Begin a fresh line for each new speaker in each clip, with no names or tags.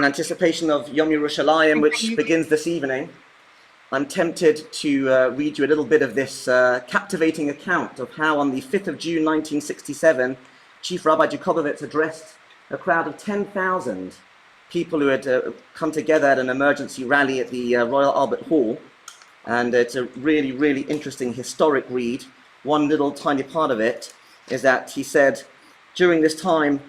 in anticipation of Yom Yerushalayim, which begins this evening, I'm tempted to read you a little bit of this captivating account of how on the 5th of June 1967, Chief Rabbi Jacobowitz addressed a crowd of 10,000 people who had come together at an emergency rally at the Royal Albert Hall. And it's a really, really interesting historic read. One little tiny part of it is that he said, during this time,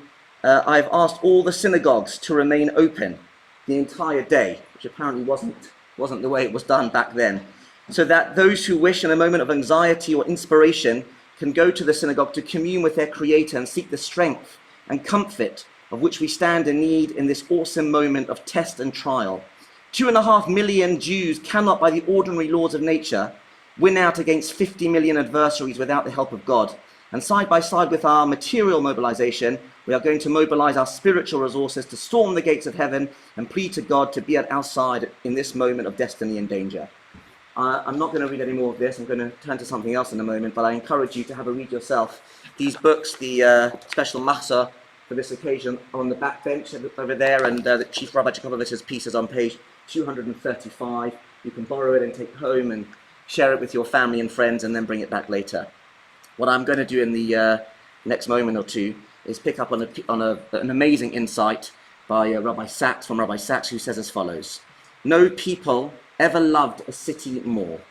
I've asked all the synagogues to remain open the entire day, which apparently wasn't the way it was done back then, so that those who wish in a moment of anxiety or inspiration can go to the synagogue to commune with their Creator and seek the strength and comfort of which we stand in need in this awesome moment of test and trial. 2.5 million Jews cannot, by the ordinary laws of nature, win out against 50 million adversaries without the help of God. And side by side with our material mobilization, we are going to mobilize our spiritual resources to storm the gates of heaven and plead to God to be at our side in this moment of destiny and danger. I'm not going to read any more of this. I'm going to turn to something else in a moment, but I encourage you to have a read yourself. These books, the special machzor for this occasion, are on the back bench over there, and the Chief Rabbi Jacobowitz's piece is on page 235. You can borrow it and take it home and share it with your family and friends and then bring it back later. What I'm going to do in the next moment or two is pick up on an amazing insight by Rabbi Sachs, from Rabbi Sachs, who says as follows: no people ever loved a city more.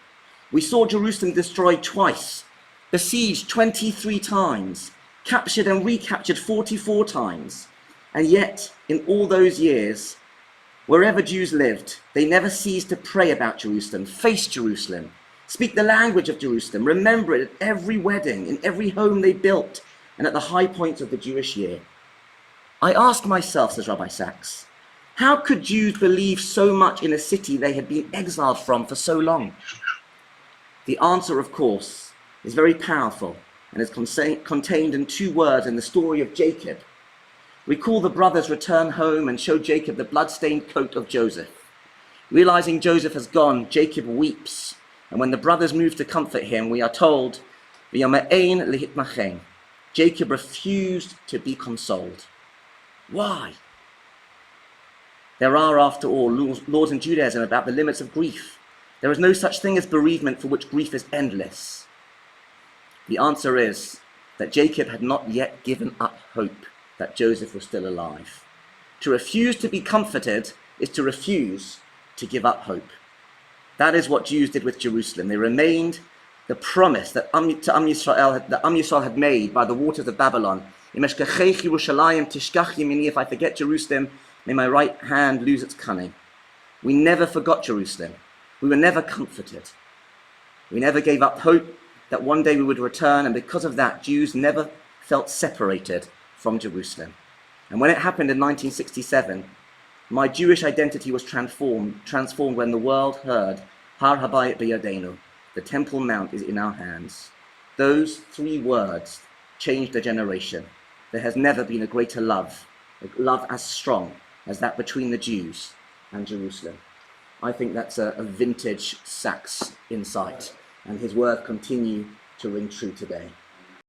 We saw Jerusalem destroyed twice, besieged 23 times, captured and recaptured 44 times. And yet, in all those years, wherever Jews lived, they never ceased to pray about Jerusalem, face Jerusalem, speak the language of Jerusalem, remember it at every wedding, in every home they built, and at the high points of the Jewish year. I ask myself, says Rabbi Sachs, how could Jews believe so much in a city they had been exiled from for so long? The answer, of course, is very powerful and is contained in 2 words in the story of Jacob. Recall the brothers return home and show Jacob the blood-stained coat of Joseph. Realizing Joseph has gone, Jacob weeps. And when the brothers move to comfort him, we are told, V'yamein lehitmachen. Jacob refused to be consoled. Why? There are, after all, laws in Judaism about the limits of grief. There is no such thing as bereavement for which grief is endless. The answer is that Jacob had not yet given up hope that Joseph was still alive. To refuse to be comforted is to refuse to give up hope. That is what Jews did with Jerusalem. They remained the promise that Am Yisrael had made by the waters of Babylon. If I forget Jerusalem, may my right hand lose its cunning. We never forgot Jerusalem. We were never comforted. We never gave up hope that one day we would return, and because of that, Jews never felt separated from Jerusalem. And when it happened in 1967, my Jewish identity was transformed when the world heard, Har Habayit B'Yadenu, the Temple Mount is in our hands. Those 3 words changed a generation. There has never been a greater love, a love as strong as that between the Jews and Jerusalem. I think that's a vintage Sachs insight, and his words continue to ring true today.